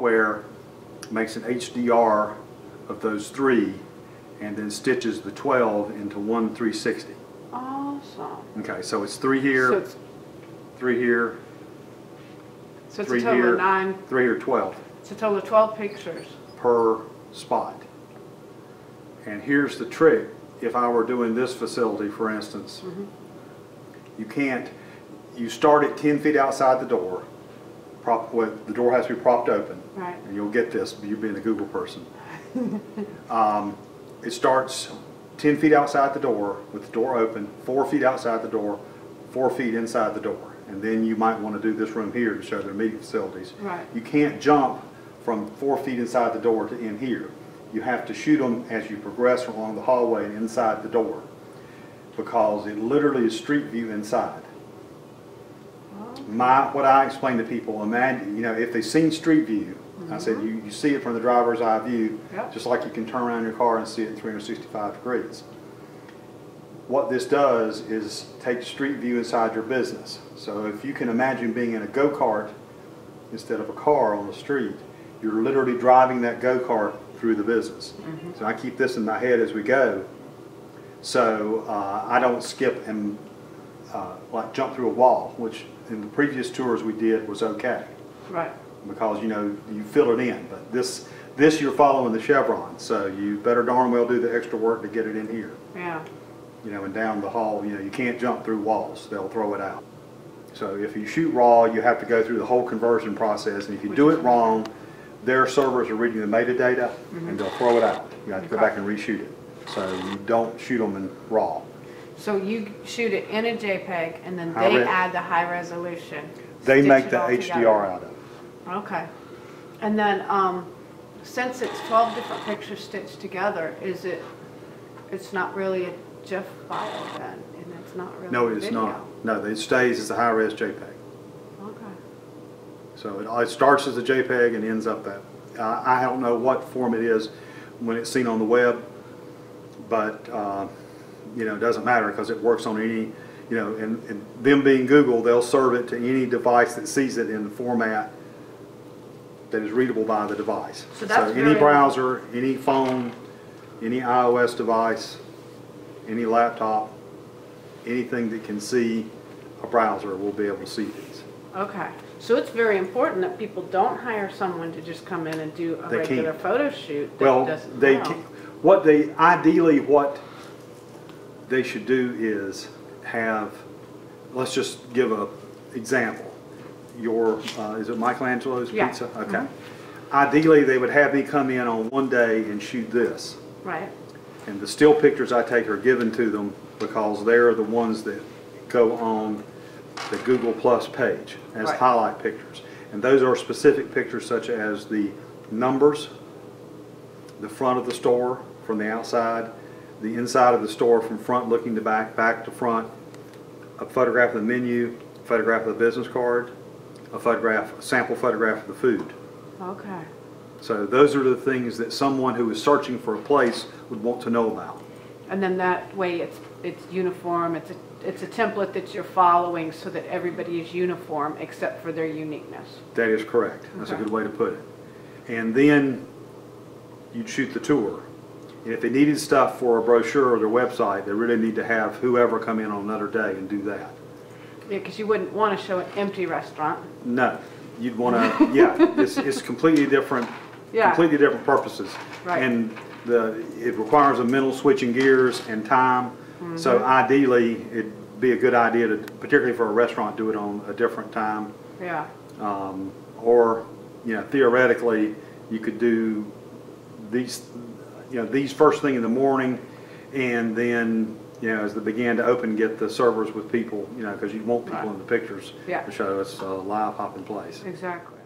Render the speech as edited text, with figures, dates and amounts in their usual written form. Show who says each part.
Speaker 1: software makes an HDR of those 3 and then stitches the 12 into one 360.
Speaker 2: Awesome.
Speaker 1: Okay, so it's 3 here,
Speaker 2: So it's,
Speaker 1: 3 here,
Speaker 2: so it's
Speaker 1: 3
Speaker 2: a total
Speaker 1: here,
Speaker 2: of 9.
Speaker 1: 3 here, 12
Speaker 2: It's a total of 12 pictures.
Speaker 1: per spot. And here's the trick. If I were doing this facility, for instance, you start at 10 feet outside the door. The door has to be propped open.
Speaker 2: Right.
Speaker 1: And you'll get this, you being a Google person. It starts 10 feet outside the door with the door open, 4 feet outside the door, 4 feet inside the door. And then you might want to do this room here to show their meeting facilities.
Speaker 2: Right.
Speaker 1: You can't jump from 4 feet inside the door to in here. You have to shoot them as you progress along the hallway and inside the door, because it literally is street view inside. What I explain to people, imagine, you know, if they've seen street view, I said you see it from the driver's eye view, just like you can turn around your car and see it 365 degrees. What this does is take street view inside your business. So if you can imagine being in a go-kart instead of a car on the street, you're literally driving that go-kart through the business. So I keep this in my head as we go, so I don't skip and like jump through a wall, which in the previous tours we did was okay.
Speaker 2: Right.
Speaker 1: Because, you know, you fill it in, but this you're following the chevron, so you better darn well do the extra work to get it in here.
Speaker 2: Yeah.
Speaker 1: You know, and down the hall, you know, you can't jump through walls, they'll throw it out. So if you shoot raw, you have to go through the whole conversion process, and if you do it wrong, their servers are reading the metadata and they'll throw it out. You have to go back and reshoot it. So you don't shoot them in raw.
Speaker 2: So you shoot it in a JPEG and then they add the high resolution.
Speaker 1: They make the HDR out of it.
Speaker 2: Okay. And then since it's 12 different pictures stitched together, it's not really a GIF file then, and it's not really
Speaker 1: No,
Speaker 2: a
Speaker 1: it's
Speaker 2: video.
Speaker 1: not. No, it stays as a high-res JPEG.
Speaker 2: Okay.
Speaker 1: So it starts as a JPEG and ends up that. I don't know what form it is when it's seen on the web, but you know, it doesn't matter because it works on any, you know, and them being Google, they'll serve it to any device that sees it in the format that is readable by the device.
Speaker 2: So that's
Speaker 1: any browser, any phone, any iOS device, any laptop, anything that can see a browser will be able to see these.
Speaker 2: Okay. So it's very important that people don't hire someone to just come in and do a regular photo shoot.
Speaker 1: Well, they can, ideally what they should do is have, let's just give a example. Your, is it Michelangelo's pizza? Okay. Ideally, they would have me come in on one day and shoot this.
Speaker 2: Right.
Speaker 1: And the still pictures I take are given to them because they're the ones that go on the Google Plus page as highlight pictures. And those are specific pictures such as the numbers, the front of the store from the outside, the inside of the store from front looking to back, back to front, a photograph of the menu, a photograph of the business card, a sample photograph of the food.
Speaker 2: Okay.
Speaker 1: So those are the things that someone who is searching for a place would want to know about.
Speaker 2: And then that way it's uniform, it's a template that you're following so that everybody is uniform except for their uniqueness.
Speaker 1: That is correct. That's a good way to put it. And then you'd shoot the tour. And if they needed stuff for a brochure or their website, they really need to have whoever come in on another day and do that.
Speaker 2: Yeah, because you wouldn't want to show an empty restaurant.
Speaker 1: No. You'd want to, it's completely different, completely different purposes.
Speaker 2: Right.
Speaker 1: And it requires a mental switching gears and time. So ideally, it'd be a good idea to, particularly for a restaurant, do it on a different time.
Speaker 2: Yeah.
Speaker 1: Or, you know, theoretically, you could do these, you know, these first thing in the morning, and then, you know, as they began to open, get the servers with people, you know, because you want people in the pictures to show us a live hopping place.
Speaker 2: Exactly.